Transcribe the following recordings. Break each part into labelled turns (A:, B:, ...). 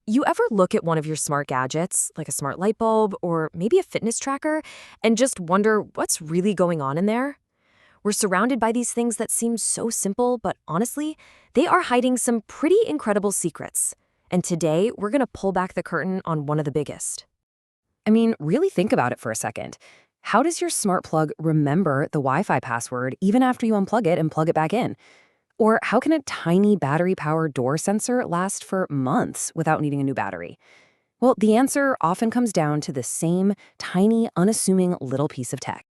A: You ever look at one of your smart gadgets, like a smart light bulb or maybe a fitness tracker, and just wonder what's really going on in there? We're surrounded by these things that seem so simple, but honestly, they are hiding some pretty incredible secrets. And today, we're going to pull back the curtain on one of the biggest. I mean, really think about it for a second. How does your smart plug remember the Wi-Fi password even after you unplug it and plug it back in? Or how can a tiny battery-powered door sensor last for months without needing a new battery? Well, the answer often comes down to the same tiny, unassuming little piece of tech.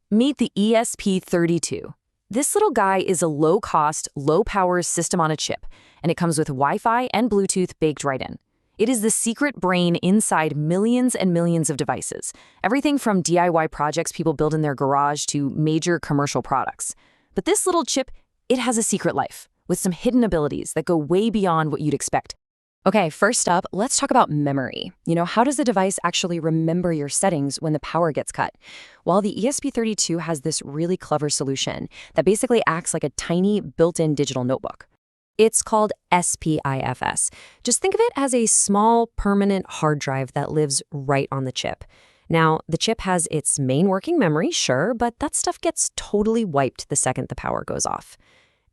A: Meet the ESP32. This little guy is a low-cost, low-power system on a chip, and it comes with Wi-Fi and Bluetooth baked right in. It is the secret brain inside millions and millions of devices, everything from DIY projects people build in their garage to major commercial products. But this little chip, it has a secret life, with some hidden abilities that go way beyond what you'd expect. Okay, first up, let's talk about memory. How does the device actually remember your settings when the power gets cut? Well, the ESP32 has this really clever solution that basically acts like a tiny built-in digital notebook. It's called SPIFFS. Just think of it as a small, permanent hard drive that lives right on the chip. Now, the chip has its main working memory, sure, but that stuff gets totally wiped the second the power goes off.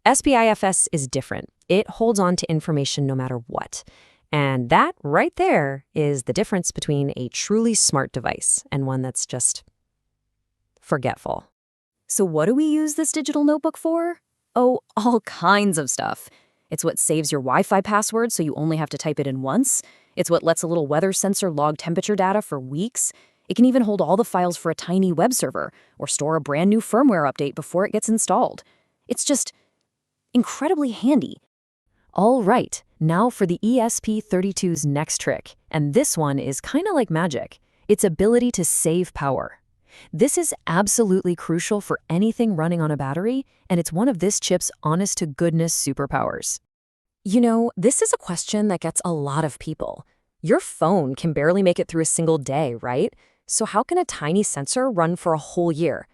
A: SPIFS is different. It holds on to information no matter what. And that right there is the difference between a truly smart device and one that's just forgetful. So what do we use this digital notebook for? Oh, all kinds of stuff. It's what saves your Wi-Fi password so you only have to type it in once. It's what lets a little weather sensor log temperature data for weeks. It can even hold all the files for a tiny web server or store a brand new firmware update before it gets installed. It's just incredibly handy. All right, now for the ESP32's next trick, and this one is kind of like magic. Its ability to save power. This is absolutely crucial for anything running on a battery, and it's one of this chip's honest-to-goodness superpowers. This is a question that gets a lot of people. Your phone can barely make it through a single day, right? So how can a tiny sensor run for a whole year?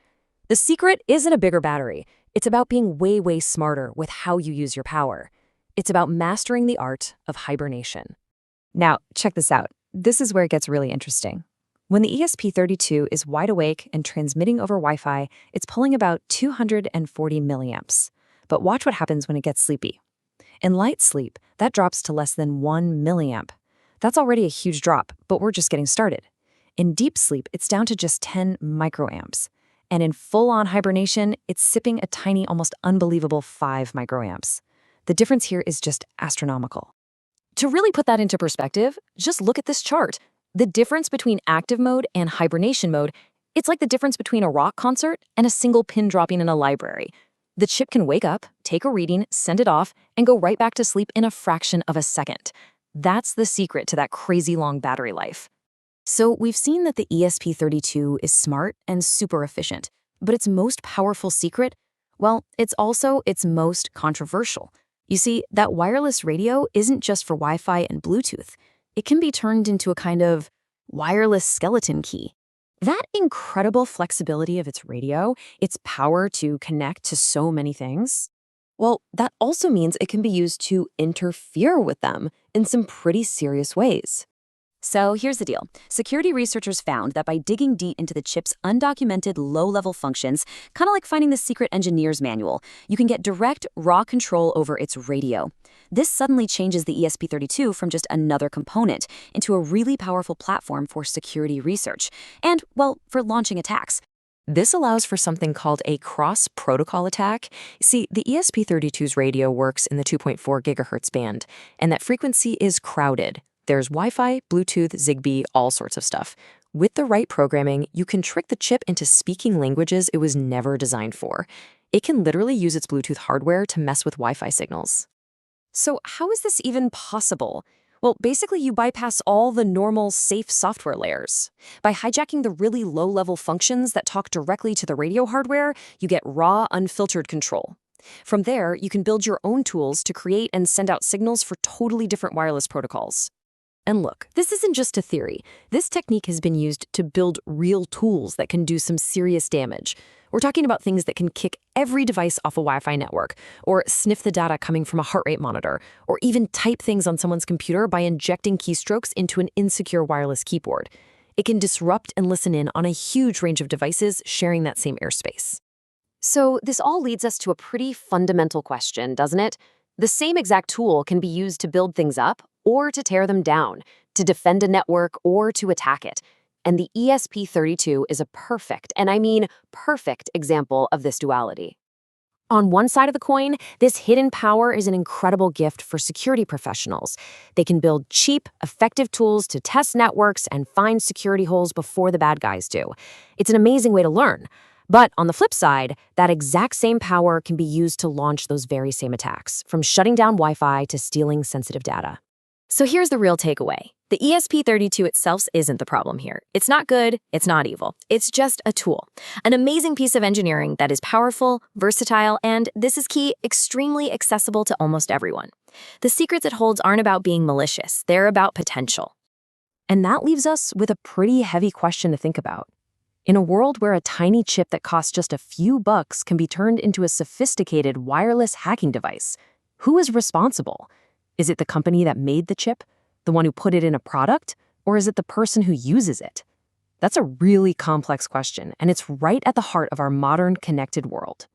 A: The secret isn't a bigger battery. It's about being way, way smarter with how you use your power. It's about mastering the art of hibernation. Now, check this out. This is where it gets really interesting. When the ESP32 is wide awake and transmitting over Wi-Fi, it's pulling about 240 milliamps. But watch what happens when it gets sleepy. In light sleep, that drops to less than 1 milliamp. That's already a huge drop, but we're just getting started. In deep sleep, it's down to just 10 microamps. And in full-on hibernation, it's sipping a tiny, almost unbelievable 5 microamps. The difference here is just astronomical. To really put that into perspective, just look at this chart. The difference between active mode and hibernation mode, it's like the difference between a rock concert and a single pin dropping in a library. The chip can wake up, take a reading, send it off, and go right back to sleep in a fraction of a second. That's the secret to that crazy long battery life. So we've seen that the ESP32 is smart and super efficient, but its most powerful secret, well, it's also its most controversial. You see, that wireless radio isn't just for Wi-Fi and Bluetooth. It can be turned into a kind of wireless skeleton key. That incredible flexibility of its radio, its power to connect to so many things, well, that also means it can be used to interfere with them in some pretty serious ways. So here's the deal. Security researchers found that by digging deep into the chip's undocumented low-level functions, kind of like finding the secret engineer's manual, you can get direct, raw control over its radio. This suddenly changes the ESP32 from just another component into a really powerful platform for security research and, well, for launching attacks. This allows for something called a cross-protocol attack. See, the ESP32's radio works in the 2.4 gigahertz band, and that frequency is crowded. There's Wi-Fi, Bluetooth, Zigbee, all sorts of stuff. With the right programming, you can trick the chip into speaking languages it was never designed for. It can literally use its Bluetooth hardware to mess with Wi-Fi signals. So how is this even possible? Well, basically you bypass all the normal, safe software layers. By hijacking the really low-level functions that talk directly to the radio hardware, you get raw, unfiltered control. From there, you can build your own tools to create and send out signals for totally different wireless protocols. And look, this isn't just a theory. This technique has been used to build real tools that can do some serious damage. We're talking about things that can kick every device off a Wi-Fi network, or sniff the data coming from a heart rate monitor, or even type things on someone's computer by injecting keystrokes into an insecure wireless keyboard. It can disrupt and listen in on a huge range of devices sharing that same airspace. So this all leads us to a pretty fundamental question, doesn't it? The same exact tool can be used to build things up or to tear them down, to defend a network or to attack it. And the ESP32 is a perfect, and I mean perfect, example of this duality. On one side of the coin, this hidden power is an incredible gift for security professionals. They can build cheap, effective tools to test networks and find security holes before the bad guys do. It's an amazing way to learn. But on the flip side, that exact same power can be used to launch those very same attacks, from shutting down Wi-Fi to stealing sensitive data. So here's the real takeaway. The ESP32 itself isn't the problem here. It's not good, it's not evil. It's just a tool. An amazing piece of engineering that is powerful, versatile, and, this is key, extremely accessible to almost everyone. The secrets it holds aren't about being malicious, they're about potential. And that leaves us with a pretty heavy question to think about. In a world where a tiny chip that costs just a few bucks can be turned into a sophisticated wireless hacking device, who is responsible? Is it the company that made the chip, the one who put it in a product, or is it the person who uses it? That's a really complex question, and it's right at the heart of our modern connected world.